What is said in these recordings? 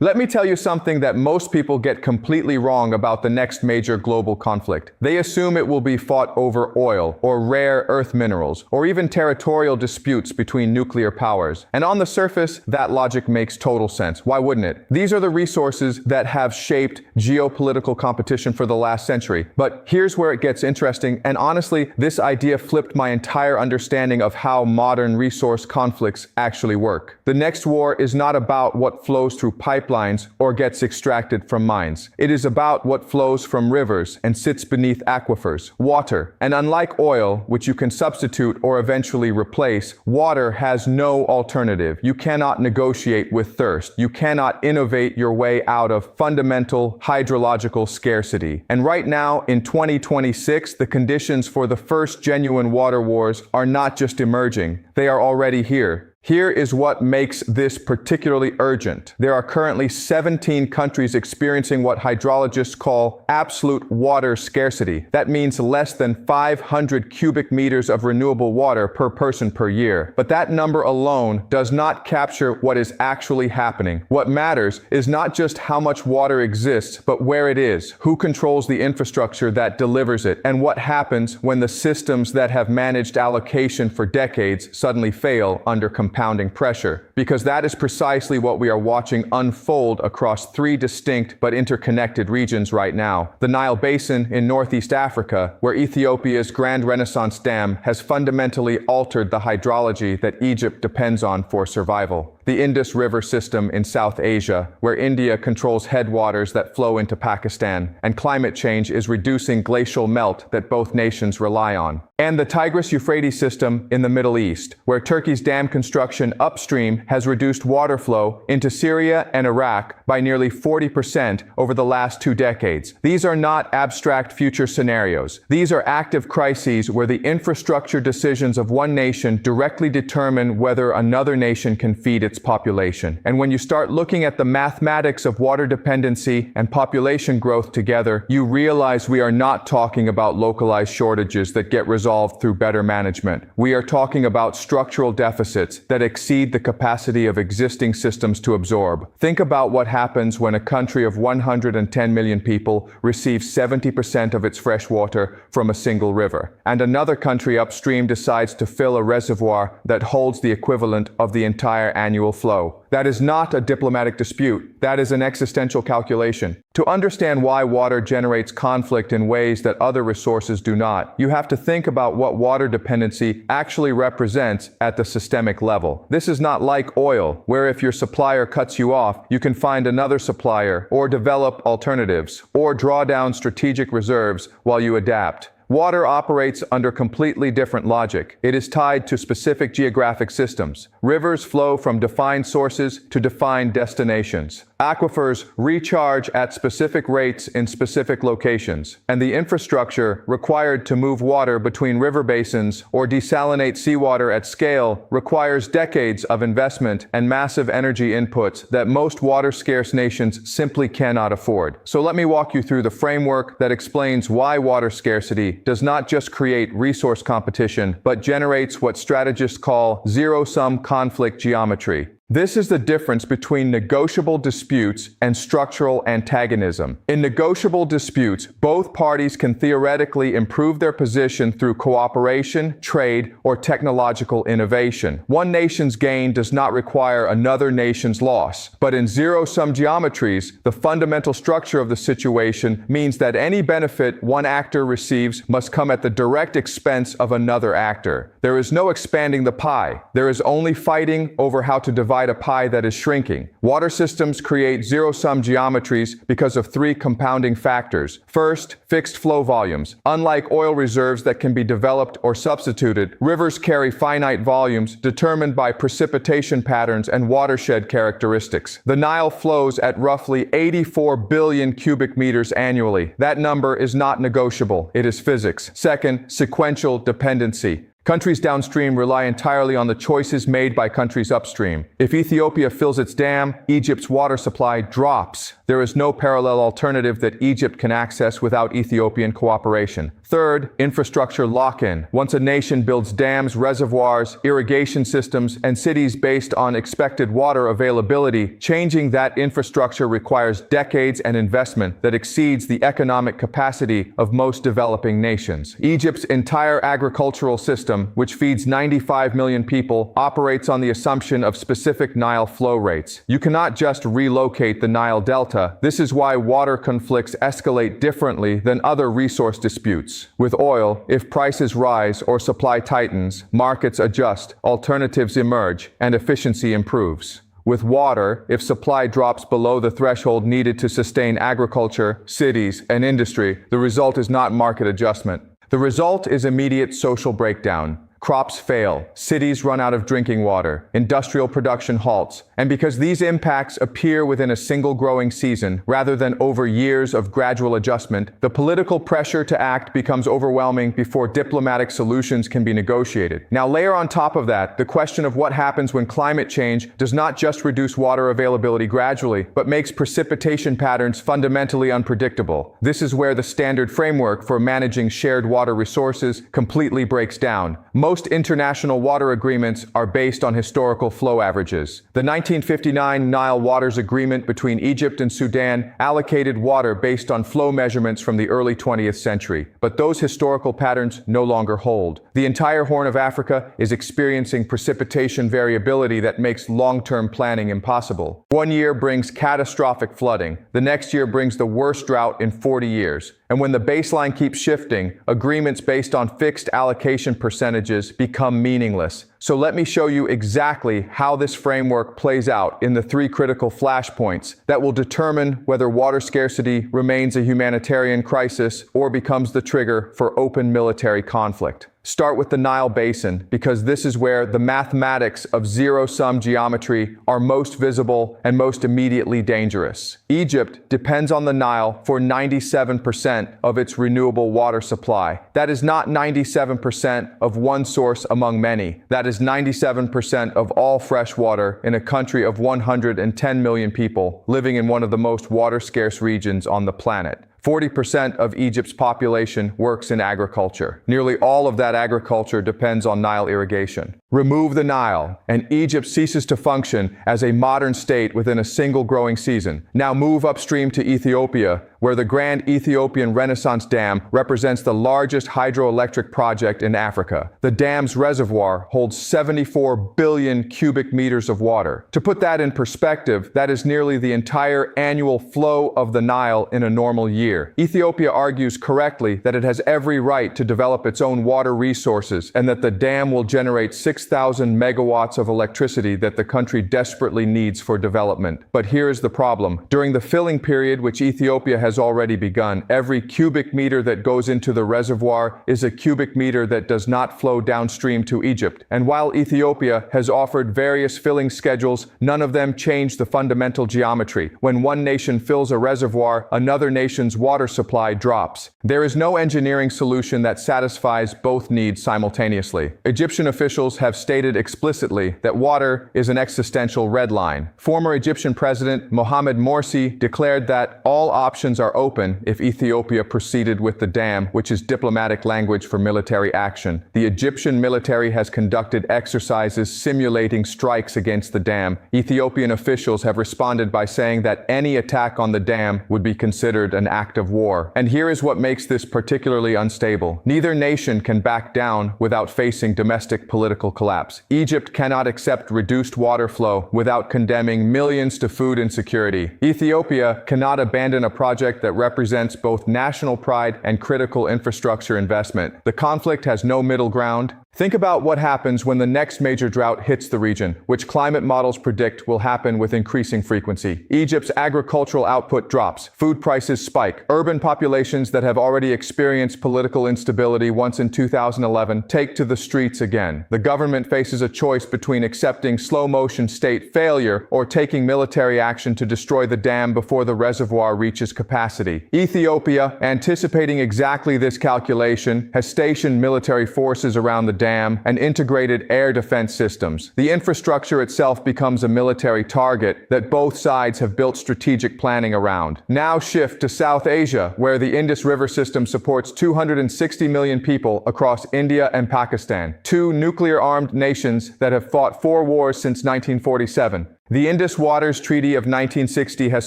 Let me tell you something that most people get completely wrong about the next major global conflict. They assume it will be fought over oil, or rare earth minerals, or even territorial disputes between nuclear powers. And on the surface, that logic makes total sense. Why wouldn't it? These are the resources that have shaped geopolitical competition for the last century. But here's where it gets interesting, and honestly, this idea flipped my entire understanding of how modern resource conflicts actually work. The next war is not about what flows through pipelines or gets extracted from mines. It is about what flows from rivers and sits beneath aquifers, water. And unlike oil, which you can substitute or eventually replace, water has no alternative. You cannot negotiate with thirst. You cannot innovate your way out of fundamental hydrological scarcity. And right now, in 2026, the conditions for the first genuine water wars are not just emerging, they are already here. Here is what makes this particularly urgent. There are currently 17 countries experiencing what hydrologists call absolute water scarcity. That means less than 500 cubic meters of renewable water per person per year. But that number alone does not capture what is actually happening. What matters is not just how much water exists, but where it is, who controls the infrastructure that delivers it, and what happens when the systems that have managed allocation for decades suddenly fail under compounding pressure, because that is precisely what we are watching unfold across three distinct but interconnected regions right now. The Nile Basin in Northeast Africa, where Ethiopia's Grand Renaissance Dam has fundamentally altered the hydrology that Egypt depends on for survival. The Indus River system in South Asia, where India controls headwaters that flow into Pakistan, and climate change is reducing glacial melt that both nations rely on. And the Tigris-Euphrates system in the Middle East, where Turkey's dam construction upstream has reduced water flow into Syria and Iraq by nearly 40% over the last 2 decades. These are not abstract future scenarios. These are active crises where the infrastructure decisions of one nation directly determine whether another nation can feed its population. And when you start looking at the mathematics of water dependency and population growth together, you realize we are not talking about localized shortages that get resolved through better management. We are talking about structural deficits that exceed the capacity of existing systems to absorb. Think about what happens when a country of 110 million people receives 70% of its fresh water from a single river, and another country upstream decides to fill a reservoir that holds the equivalent of the entire annual flow. That is not a diplomatic dispute. That is an existential calculation. To understand why water generates conflict in ways that other resources do not, you have to think about what water dependency actually represents at the systemic level. This is not like oil, where if your supplier cuts you off, you can find another supplier, or develop alternatives, or draw down strategic reserves while you adapt. Water operates under completely different logic. It is tied to specific geographic systems. Rivers flow from defined sources to defined destinations. Aquifers recharge at specific rates in specific locations, and the infrastructure required to move water between river basins or desalinate seawater at scale requires decades of investment and massive energy inputs that most water-scarce nations simply cannot afford. So let me walk you through the framework that explains why water scarcity does not just create resource competition, but generates what strategists call zero-sum conflict geometry. This is the difference between negotiable disputes and structural antagonism. In negotiable disputes, both parties can theoretically improve their position through cooperation, trade, or technological innovation. One nation's gain does not require another nation's loss. But in zero-sum geometries, the fundamental structure of the situation means that any benefit one actor receives must come at the direct expense of another actor. There is no expanding the pie. There is only fighting over how to divide a pie that is shrinking. Water systems create zero-sum geometries because of 3 compounding factors. First, fixed flow volumes. Unlike oil reserves that can be developed or substituted, rivers carry finite volumes determined by precipitation patterns and watershed characteristics. The Nile flows at roughly 84 billion cubic meters annually. That number is not negotiable. It is physics. Second, sequential dependency. Countries downstream rely entirely on the choices made by countries upstream. If Ethiopia fills its dam, Egypt's water supply drops. There is no parallel alternative that Egypt can access without Ethiopian cooperation. Third, infrastructure lock-in. Once a nation builds dams, reservoirs, irrigation systems, and cities based on expected water availability, changing that infrastructure requires decades and investment that exceeds the economic capacity of most developing nations. Egypt's entire agricultural system, which feeds 95 million people, operates on the assumption of specific Nile flow rates. You cannot just relocate the Nile Delta. This is why water conflicts escalate differently than other resource disputes. With oil, if prices rise or supply tightens, markets adjust, alternatives emerge, and efficiency improves. With water, if supply drops below the threshold needed to sustain agriculture, cities, and industry, the result is not market adjustment. The result is immediate social breakdown. Crops fail, cities run out of drinking water, industrial production halts, and because these impacts appear within a single growing season, rather than over years of gradual adjustment, the political pressure to act becomes overwhelming before diplomatic solutions can be negotiated. Now layer on top of that the question of what happens when climate change does not just reduce water availability gradually, but makes precipitation patterns fundamentally unpredictable. This is where the standard framework for managing shared water resources completely breaks down. Most international water agreements are based on historical flow averages. The 1959 Nile Waters Agreement between Egypt and Sudan allocated water based on flow measurements from the early 20th century, but those historical patterns no longer hold. The entire Horn of Africa is experiencing precipitation variability that makes long-term planning impossible. One year brings catastrophic flooding, the next year brings the worst drought in 40 years. And when the baseline keeps shifting, agreements based on fixed allocation percentages become meaningless. So let me show you exactly how this framework plays out in the 3 critical flashpoints that will determine whether water scarcity remains a humanitarian crisis or becomes the trigger for open military conflict. Start with the Nile Basin, because this is where the mathematics of zero-sum geometry are most visible and most immediately dangerous. Egypt depends on the Nile for 97% of its renewable water supply. That is not 97% of one source among many. That is 97% of all fresh water in a country of 110 million people living in one of the most water-scarce regions on the planet. 40% of Egypt's population works in agriculture. Nearly all of that agriculture depends on Nile irrigation. Remove the Nile, and Egypt ceases to function as a modern state within a single growing season. Now move upstream to Ethiopia, where the Grand Ethiopian Renaissance Dam represents the largest hydroelectric project in Africa. The dam's reservoir holds 74 billion cubic meters of water. To put that in perspective, that is nearly the entire annual flow of the Nile in a normal year. Ethiopia argues correctly that it has every right to develop its own water resources and that the dam will generate 6,000 megawatts of electricity that the country desperately needs for development. But here is the problem. During the filling period, which Ethiopia has already begun, every cubic meter that goes into the reservoir is a cubic meter that does not flow downstream to Egypt. And while Ethiopia has offered various filling schedules, none of them change the fundamental geometry. When one nation fills a reservoir, another nation's water supply drops. There is no engineering solution that satisfies both needs simultaneously. Egyptian officials have stated explicitly that water is an existential red line. Former Egyptian President Mohamed Morsi declared that all options are open if Ethiopia proceeded with the dam, which is diplomatic language for military action. The Egyptian military has conducted exercises simulating strikes against the dam. Ethiopian officials have responded by saying that any attack on the dam would be considered an act of war. And here is what makes this particularly unstable. Neither nation can back down without facing domestic political collapse. Egypt cannot accept reduced water flow without condemning millions to food insecurity. Ethiopia cannot abandon a project that represents both national pride and critical infrastructure investment. The conflict has no middle ground. Think about what happens when the next major drought hits the region, which climate models predict will happen with increasing frequency. Egypt's agricultural output drops, food prices spike, urban populations that have already experienced political instability once in 2011 take to the streets again. The government faces a choice between accepting slow-motion state failure or taking military action to destroy the dam before the reservoir reaches capacity. Ethiopia, anticipating exactly this calculation, has stationed military forces around the dam, and integrated air defense systems. The infrastructure itself becomes a military target that both sides have built strategic planning around. Now shift to South Asia, where the Indus River system supports 260 million people across India and Pakistan, two nuclear-armed nations that have fought 4 wars since 1947. The Indus Waters Treaty of 1960 has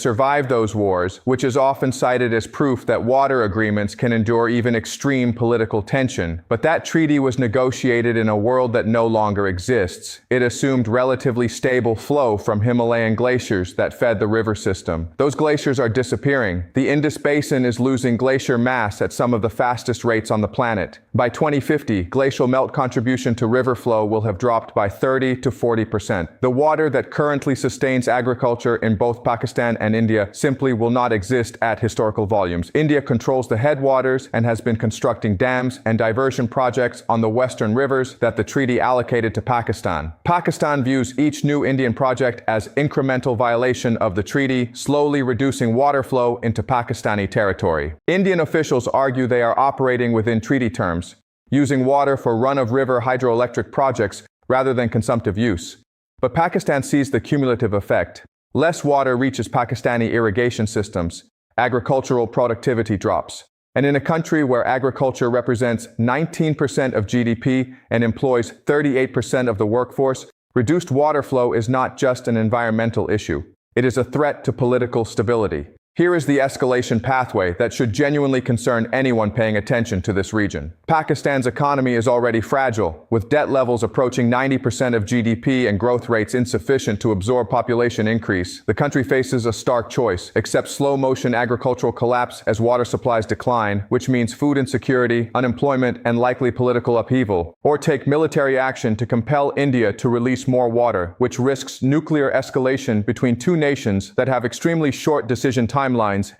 survived those wars, which is often cited as proof that water agreements can endure even extreme political tension. But that treaty was negotiated in a world that no longer exists. It assumed relatively stable flow from Himalayan glaciers that fed the river system. Those glaciers are disappearing. The Indus Basin is losing glacier mass at some of the fastest rates on the planet. By 2050, glacial melt contribution to river flow will have dropped by 30 to 40%. The water that currently sustains agriculture in both Pakistan and India simply will not exist at historical volumes. India controls the headwaters and has been constructing dams and diversion projects on the western rivers that the treaty allocated to Pakistan. Pakistan views each new Indian project as incremental violation of the treaty, slowly reducing water flow into Pakistani territory. Indian officials argue they are operating within treaty terms, using water for run-of-river hydroelectric projects rather than consumptive use. But Pakistan sees the cumulative effect. Less water reaches Pakistani irrigation systems, agricultural productivity drops. And in a country where agriculture represents 19% of GDP and employs 38% of the workforce, reduced water flow is not just an environmental issue. It is a threat to political stability. Here is the escalation pathway that should genuinely concern anyone paying attention to this region. Pakistan's economy is already fragile, with debt levels approaching 90% of GDP and growth rates insufficient to absorb population increase. The country faces a stark choice: accept slow-motion agricultural collapse as water supplies decline, which means food insecurity, unemployment, and likely political upheaval, or take military action to compel India to release more water, which risks nuclear escalation between two nations that have extremely short decision timelines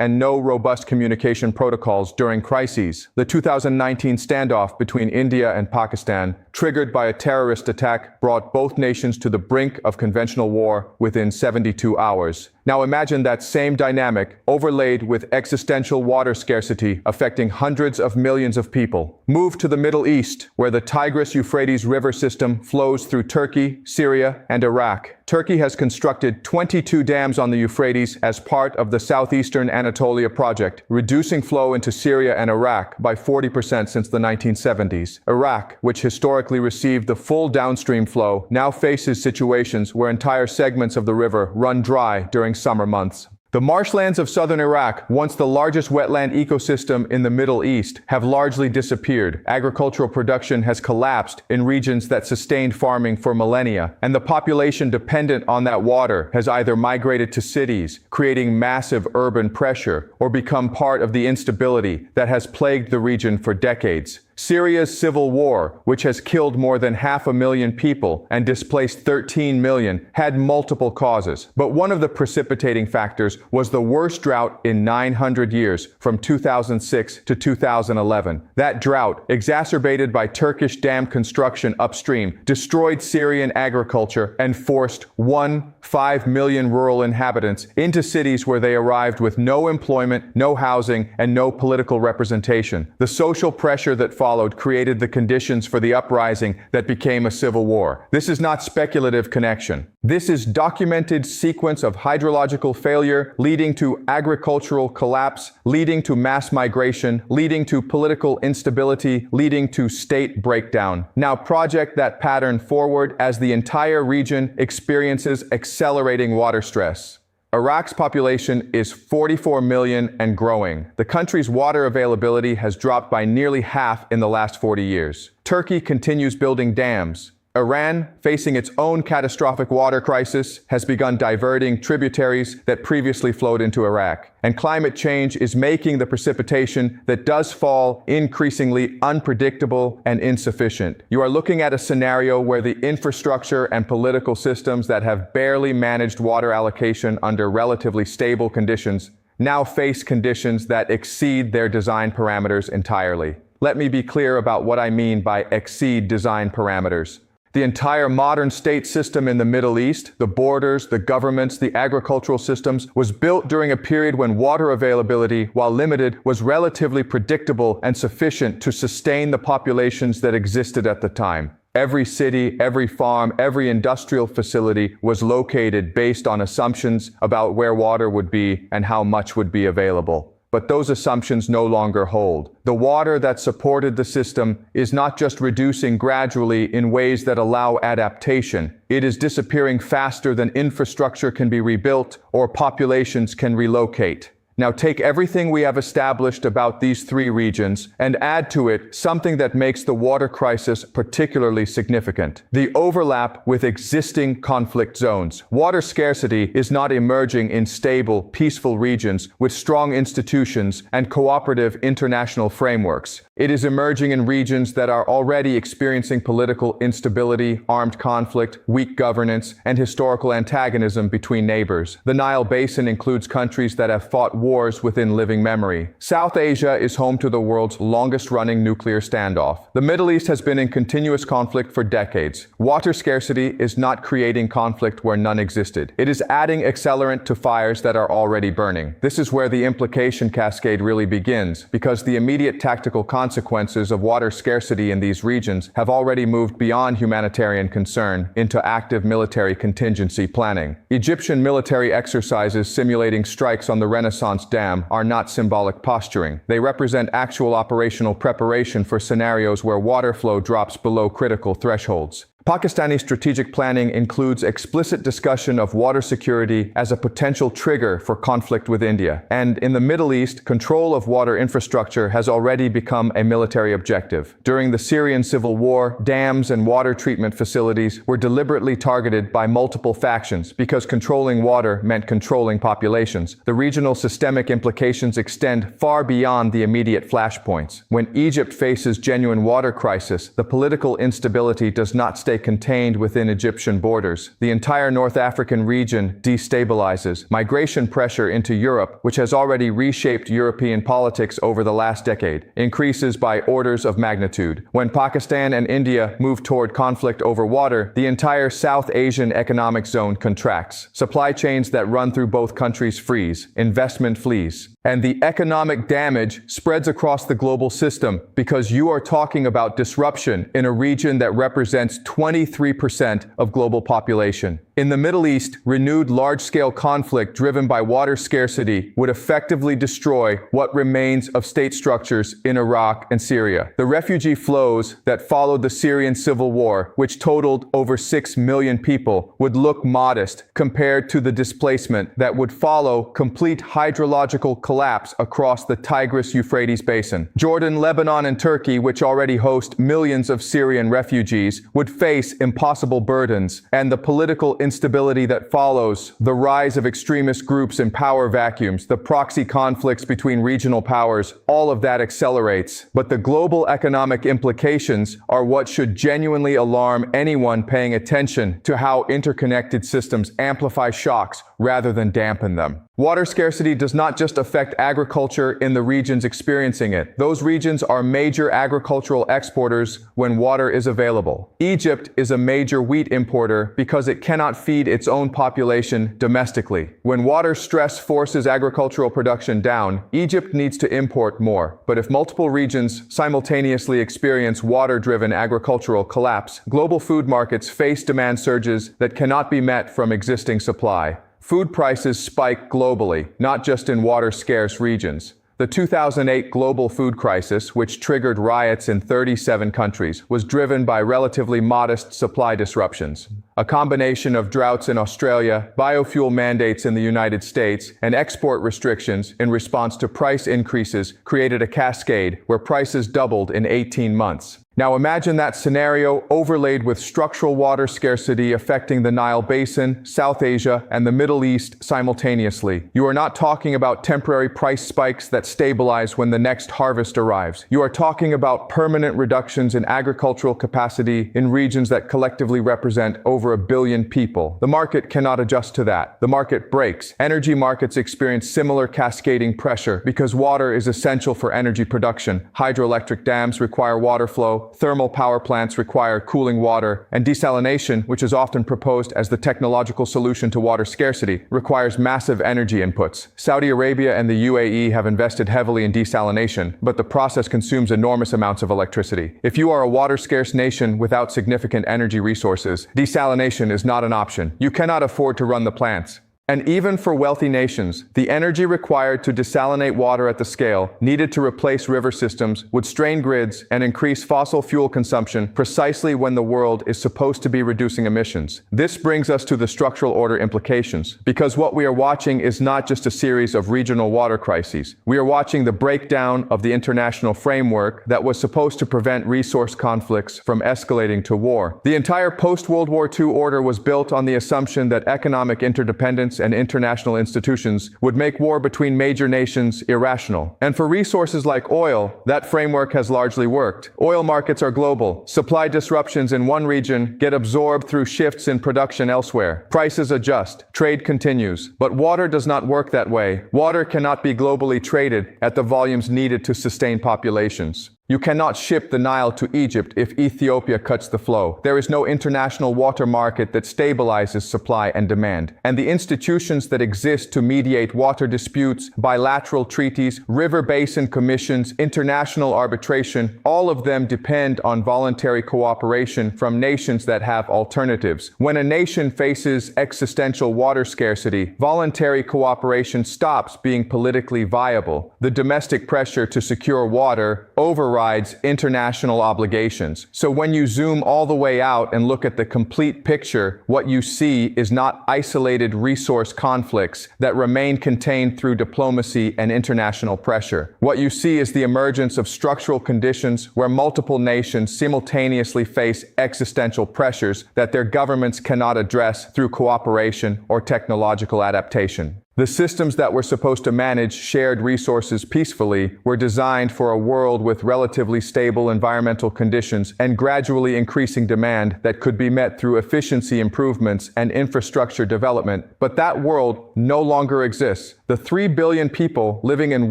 and no robust communication protocols during crises. The 2019 standoff between India and Pakistan, triggered by a terrorist attack, brought both nations to the brink of conventional war within 72 hours. Now imagine that same dynamic overlaid with existential water scarcity affecting hundreds of millions of people. Move to the Middle East, where the Tigris-Euphrates river system flows through Turkey, Syria, and Iraq. Turkey has constructed 22 dams on the Euphrates as part of the Southeastern Anatolia project, reducing flow into Syria and Iraq by 40% since the 1970s. Iraq, which historically received the full downstream flow, now faces situations where entire segments of the river run dry during summer months. The marshlands of southern Iraq, once the largest wetland ecosystem in the Middle East, have largely disappeared. Agricultural production has collapsed in regions that sustained farming for millennia, and the population dependent on that water has either migrated to cities, creating massive urban pressure, or become part of the instability that has plagued the region for decades. Syria's civil war, which has killed more than 500,000 people and displaced 13 million, had multiple causes. But one of the precipitating factors was the worst drought in 900 years, from 2006 to 2011. That drought, exacerbated by Turkish dam construction upstream, destroyed Syrian agriculture and forced 1.5 million rural inhabitants into cities where they arrived with no employment, no housing, and no political representation. The social pressure that followed created the conditions for the uprising that became a civil war. This is not speculative connection. This is documented sequence of hydrological failure leading to agricultural collapse, leading to mass migration, leading to political instability, leading to state breakdown. Now project that pattern forward as the entire region experiences accelerating water stress. Iraq's population is 44 million and growing. The country's water availability has dropped by nearly half in the last 40 years. Turkey continues building dams. Iran, facing its own catastrophic water crisis, has begun diverting tributaries that previously flowed into Iraq. And climate change is making the precipitation that does fall increasingly unpredictable and insufficient. You are looking at a scenario where the infrastructure and political systems that have barely managed water allocation under relatively stable conditions now face conditions that exceed their design parameters entirely. Let me be clear about what I mean by exceed design parameters. The entire modern state system in the Middle East, the borders, the governments, the agricultural systems, was built during a period when water availability, while limited, was relatively predictable and sufficient to sustain the populations that existed at the time. Every city, every farm, every industrial facility was located based on assumptions about where water would be and how much would be available. But those assumptions no longer hold. The water that supported the system is not just reducing gradually in ways that allow adaptation. It is disappearing faster than infrastructure can be rebuilt or populations can relocate. Now take everything we have established about these three regions and add to it something that makes the water crisis particularly significant: the overlap with existing conflict zones. Water scarcity is not emerging in stable, peaceful regions with strong institutions and cooperative international frameworks. It is emerging in regions that are already experiencing political instability, armed conflict, weak governance, and historical antagonism between neighbors. The Nile Basin includes countries that have fought wars within living memory. South Asia is home to the world's longest-running nuclear standoff. The Middle East has been in continuous conflict for decades. Water scarcity is not creating conflict where none existed. It is adding accelerant to fires that are already burning. This is where the implication cascade really begins, because the immediate tactical consequences of water scarcity in these regions have already moved beyond humanitarian concern into active military contingency planning. Egyptian military exercises simulating strikes on the Renaissance Dam are not symbolic posturing. They represent actual operational preparation for scenarios where water flow drops below critical thresholds. Pakistani strategic planning includes explicit discussion of water security as a potential trigger for conflict with India. And in the Middle East, control of water infrastructure has already become a military objective. During the Syrian civil war, dams and water treatment facilities were deliberately targeted by multiple factions because controlling water meant controlling populations. The regional systemic implications extend far beyond the immediate flashpoints. When Egypt faces genuine water crisis, the political instability does not stay contained within Egyptian borders. The entire North African region destabilizes. Migration pressure into Europe, which has already reshaped European politics over the last decade, increases by orders of magnitude. When Pakistan and India move toward conflict over water, the entire South Asian economic zone contracts. Supply chains that run through both countries freeze. Investment flees. And the economic damage spreads across the global system because you are talking about disruption in a region that represents 23% of global population. In the Middle East, renewed large-scale conflict driven by water scarcity would effectively destroy what remains of state structures in Iraq and Syria. The refugee flows that followed the Syrian civil war, which totaled over 6 million people, would look modest compared to the displacement that would follow complete hydrological collapse across the Tigris-Euphrates basin. Jordan, Lebanon, and Turkey, which already host millions of Syrian refugees, would face impossible burdens, and the political instability that follows, the rise of extremist groups and power vacuums, the proxy conflicts between regional powers, all of that accelerates. But the global economic implications are what should genuinely alarm anyone paying attention to how interconnected systems amplify shocks rather than dampen them. Water scarcity does not just affect agriculture in the regions experiencing it. Those regions are major agricultural exporters when water is available. Egypt is a major wheat importer because it cannot feed its own population domestically. When water stress forces agricultural production down, Egypt needs to import more. But if multiple regions simultaneously experience water-driven agricultural collapse, global food markets face demand surges that cannot be met from existing supply. Food prices spike globally, not just in water-scarce regions. The 2008 global food crisis, which triggered riots in 37 countries, was driven by relatively modest supply disruptions. A combination of droughts in Australia, biofuel mandates in the United States, and export restrictions in response to price increases created a cascade where prices doubled in 18 months. Now imagine that scenario overlaid with structural water scarcity affecting the Nile Basin, South Asia, and the Middle East simultaneously. You are not talking about temporary price spikes that stabilize when the next harvest arrives. You are talking about permanent reductions in agricultural capacity in regions that collectively represent over 1 billion people. The market cannot adjust to that. The market breaks. Energy markets experience similar cascading pressure because water is essential for energy production. Hydroelectric dams require water flow. flow, thermal power plants require cooling water, and desalination, which is often proposed as the technological solution to water scarcity, requires massive energy inputs. Saudi Arabia and the UAE have invested heavily in desalination, but the process consumes enormous amounts of electricity. If you are a water-scarce nation without significant energy resources, desalination is not an option. You cannot afford to run the plants. And even for wealthy nations, the energy required to desalinate water at the scale needed to replace river systems would strain grids and increase fossil fuel consumption precisely when the world is supposed to be reducing emissions. This brings us to the structural order implications, because what we are watching is not just a series of regional water crises. We are watching the breakdown of the international framework that was supposed to prevent resource conflicts from escalating to war. The entire post-World War II order was built on the assumption that economic interdependence and international institutions would make war between major nations irrational. And for resources like oil, that framework has largely worked. Oil markets are global. Supply disruptions in one region get absorbed through shifts in production elsewhere. Prices adjust. Trade continues. But water does not work that way. Water cannot be globally traded at the volumes needed to sustain populations. You cannot ship the Nile to Egypt if Ethiopia cuts the flow. There is no international water market that stabilizes supply and demand. And the institutions that exist to mediate water disputes, bilateral treaties, river basin commissions, international arbitration, all of them depend on voluntary cooperation from nations that have alternatives. When a nation faces existential water scarcity, voluntary cooperation stops being politically viable. The domestic pressure to secure water overrides international obligations. So when you zoom all the way out and look at the complete picture, what you see is not isolated resource conflicts that remain contained through diplomacy and international pressure. What you see is the emergence of structural conditions where multiple nations simultaneously face existential pressures that their governments cannot address through cooperation or technological adaptation. The systems that were supposed to manage shared resources peacefully were designed for a world with relatively stable environmental conditions and gradually increasing demand that could be met through efficiency improvements and infrastructure development. But that world no longer exists. The 3 billion people living in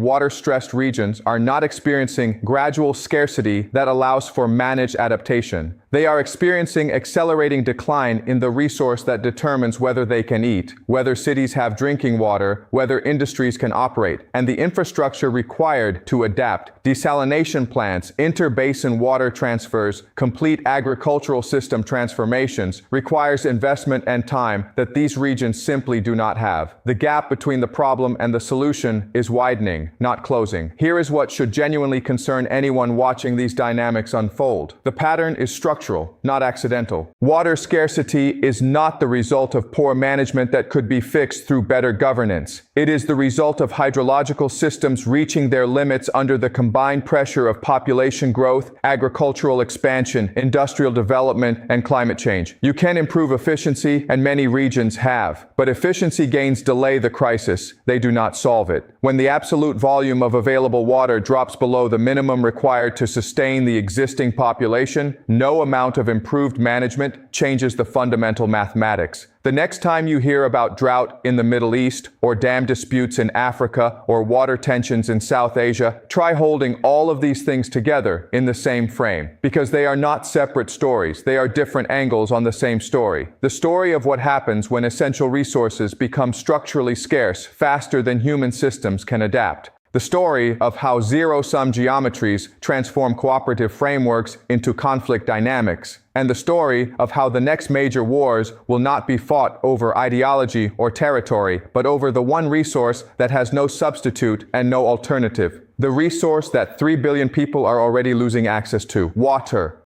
water-stressed regions are not experiencing gradual scarcity that allows for managed adaptation. They are experiencing accelerating decline in the resource that determines whether they can eat, whether cities have drinking water, whether industries can operate, and the infrastructure required to adapt. Desalination plants, inter-basin water transfers, complete agricultural system transformations requires investment and time that these regions simply do not have. The gap between the problem and the solution is widening, not closing. Here is what should genuinely concern anyone watching these dynamics unfold. The pattern is structural, not accidental. Water scarcity is not the result of poor management that could be fixed through better governance. It is the result of hydrological systems reaching their limits under the combined pressure of population growth, agricultural expansion, industrial development, and climate change. You can improve efficiency, and many regions have. But efficiency gains delay the crisis. They do not solve it. When the absolute volume of available water drops below the minimum required to sustain the existing population, no amount of improved management changes the fundamental mathematics. The next time you hear about drought in the Middle East, or dam disputes in Africa, or water tensions in South Asia, try holding all of these things together in the same frame. Because they are not separate stories, they are different angles on the same story. The story of what happens when essential resources become structurally scarce faster than human systems can adapt. The story of how zero-sum geometries transform cooperative frameworks into conflict dynamics. And the story of how the next major wars will not be fought over ideology or territory, but over the one resource that has no substitute and no alternative. The resource that 3 billion people are already losing access to: water.